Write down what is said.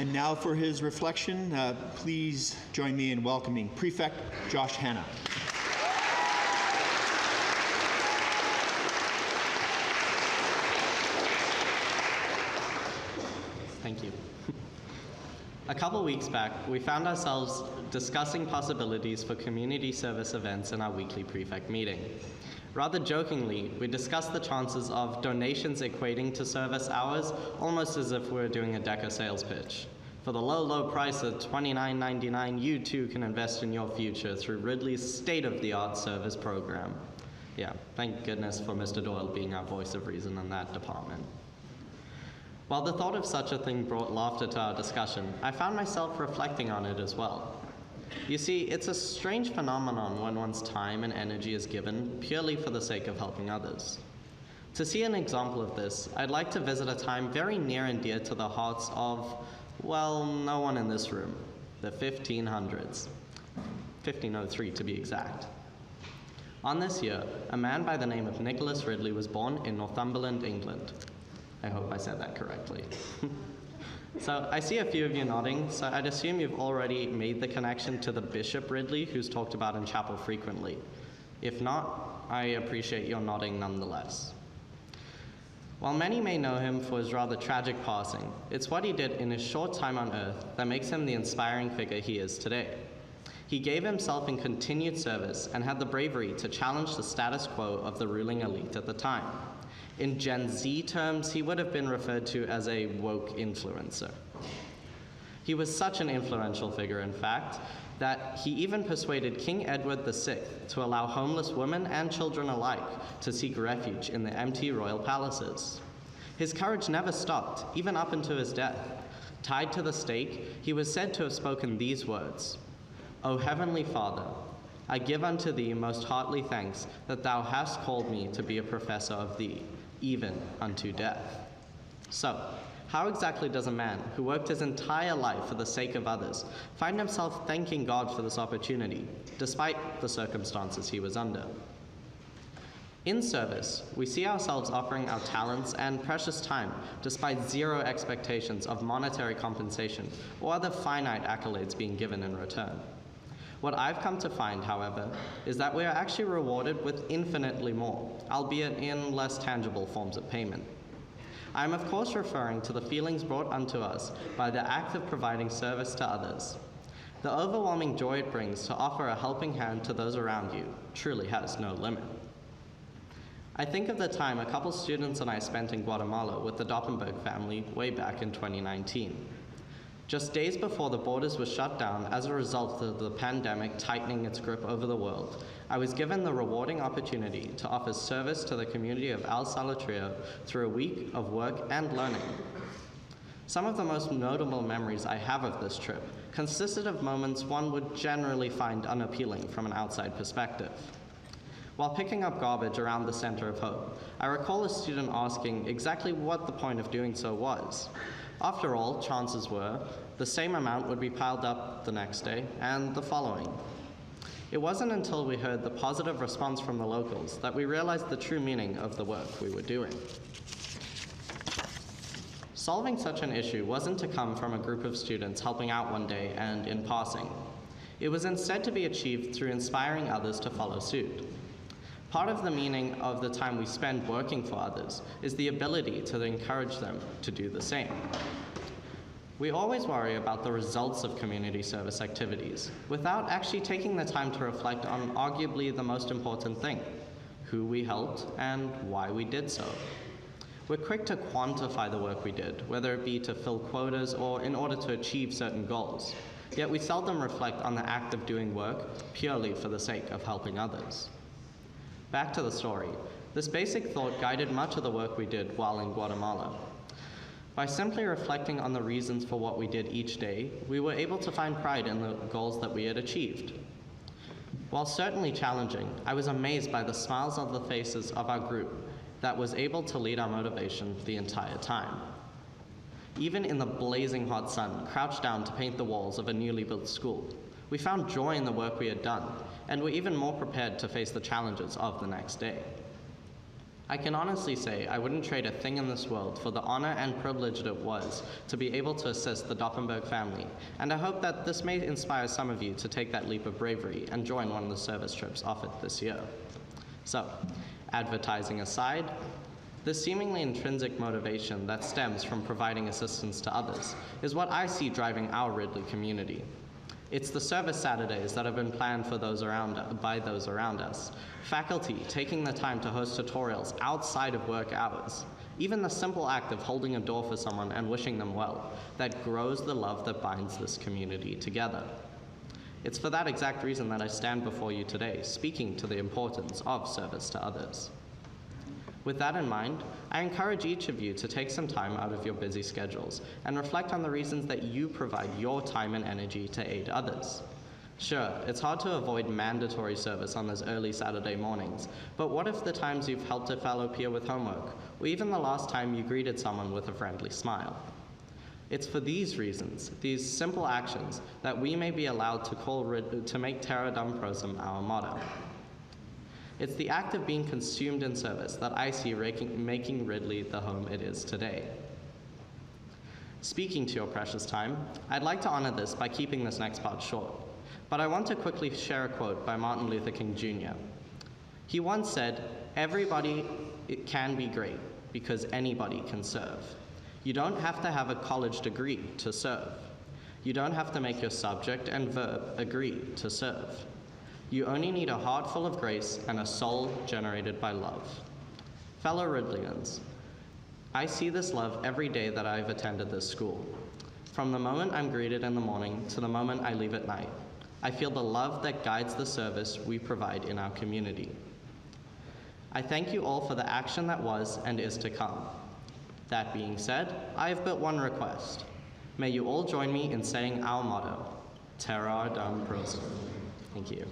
And now for his reflection, please join me in welcoming Prefect Josh Hanna. Thank you. A couple weeks back, we found ourselves discussing possibilities for community service events in our weekly Prefect meeting. Rather jokingly, we discussed the chances of donations equating to service hours, almost as if we were doing a Deca sales pitch. For the low, low price of $29.99, you too can invest in your future through Ridley's state-of-the-art service program. Yeah, thank goodness for Mr. Doyle being our voice of reason in that department. While the thought of such a thing brought laughter to our discussion, I found myself reflecting on it as well. You see, it's a strange phenomenon when one's time and energy is given purely for the sake of helping others. To see an example of this, I'd like to visit a time very near and dear to the hearts of, well, no one in this room, the 1500s. 1503 to be exact. On this year, a man by the name of Nicholas Ridley was born in Northumberland, England. I hope I said that correctly. So I see a few of you nodding, so I'd assume you've already made the connection to the Bishop Ridley, who's talked about in chapel frequently. If not, I appreciate your nodding nonetheless. While many may know him for his rather tragic passing, it's what he did in his short time on earth that makes him the inspiring figure he is today. He gave himself in continued service and had the bravery to challenge the status quo of the ruling elite at the time. In Gen Z terms, he would have been referred to as a woke influencer. He was such an influential figure, in fact, that he even persuaded King Edward VI to allow homeless women and children alike to seek refuge in the empty royal palaces. His courage never stopped, even up until his death. Tied to the stake, he was said to have spoken these words, "O Heavenly Father, I give unto thee most heartily thanks that thou hast called me to be a professor of thee, even unto death." So, how exactly does a man who worked his entire life for the sake of others find himself thanking God for this opportunity, despite the circumstances he was under? In service, we see ourselves offering our talents and precious time despite zero expectations of monetary compensation or other finite accolades being given in return. What I've come to find, however, is that we are actually rewarded with infinitely more, albeit in less tangible forms of payment. I am of course referring to the feelings brought unto us by the act of providing service to others. The overwhelming joy it brings to offer a helping hand to those around you truly has no limit. I think of the time a couple students and I spent in Guatemala with the Doppenberg family way back in 2019. Just days before the borders were shut down as a result of the pandemic tightening its grip over the world, I was given the rewarding opportunity to offer service to the community of El Salvatierra through a week of work and learning. Some of the most notable memories I have of this trip consisted of moments one would generally find unappealing from an outside perspective. While picking up garbage around the Center of Hope, I recall a student asking exactly what the point of doing so was. After all, chances were, the same amount would be piled up the next day and the following. It wasn't until we heard the positive response from the locals that we realized the true meaning of the work we were doing. Solving such an issue wasn't to come from a group of students helping out one day and in passing. It was instead to be achieved through inspiring others to follow suit. Part of the meaning of the time we spend working for others is the ability to encourage them to do the same. We always worry about the results of community service activities without actually taking the time to reflect on arguably the most important thing, who we helped and why we did so. We're quick to quantify the work we did, whether it be to fill quotas or in order to achieve certain goals. Yet we seldom reflect on the act of doing work purely for the sake of helping others. Back to the story. This basic thought guided much of the work we did while in Guatemala. By simply reflecting on the reasons for what we did each day, we were able to find pride in the goals that we had achieved. While certainly challenging, I was amazed by the smiles on the faces of our group that was able to lead our motivation the entire time. Even in the blazing hot sun, crouched down to paint the walls of a newly built school, we found joy in the work we had done, and were even more prepared to face the challenges of the next day. I can honestly say I wouldn't trade a thing in this world for the honor and privilege it was to be able to assist the Doppenberg family, and I hope that this may inspire some of you to take that leap of bravery and join one of the service trips offered this year. So, advertising aside, the seemingly intrinsic motivation that stems from providing assistance to others is what I see driving our Ridley community. It's the service Saturdays that have been planned for by those around us, faculty taking the time to host tutorials outside of work hours, even the simple act of holding a door for someone and wishing them well, that grows the love that binds this community together. It's for that exact reason that I stand before you today, speaking to the importance of service to others. With that in mind, I encourage each of you to take some time out of your busy schedules and reflect on the reasons that you provide your time and energy to aid others. Sure, it's hard to avoid mandatory service on those early Saturday mornings, but what if the times you've helped a fellow peer with homework, or even the last time you greeted someone with a friendly smile? It's for these reasons, these simple actions, that we may be allowed to make Terra Dum Prosum our motto. It's the act of being consumed in service that I see making Ridley the home it is today. Speaking to your precious time, I'd like to honor this by keeping this next part short, but I want to quickly share a quote by Martin Luther King Jr. He once said, "Everybody can be great because anybody can serve. You don't have to have a college degree to serve. You don't have to make your subject and verb agree to serve. You only need a heart full of grace and a soul generated by love." Fellow Ridleyans, I see this love every day that I've attended this school. From the moment I'm greeted in the morning to the moment I leave at night, I feel the love that guides the service we provide in our community. I thank you all for the action that was and is to come. That being said, I have but one request. May you all join me in saying our motto, Terra Dum Prosum. Thank you.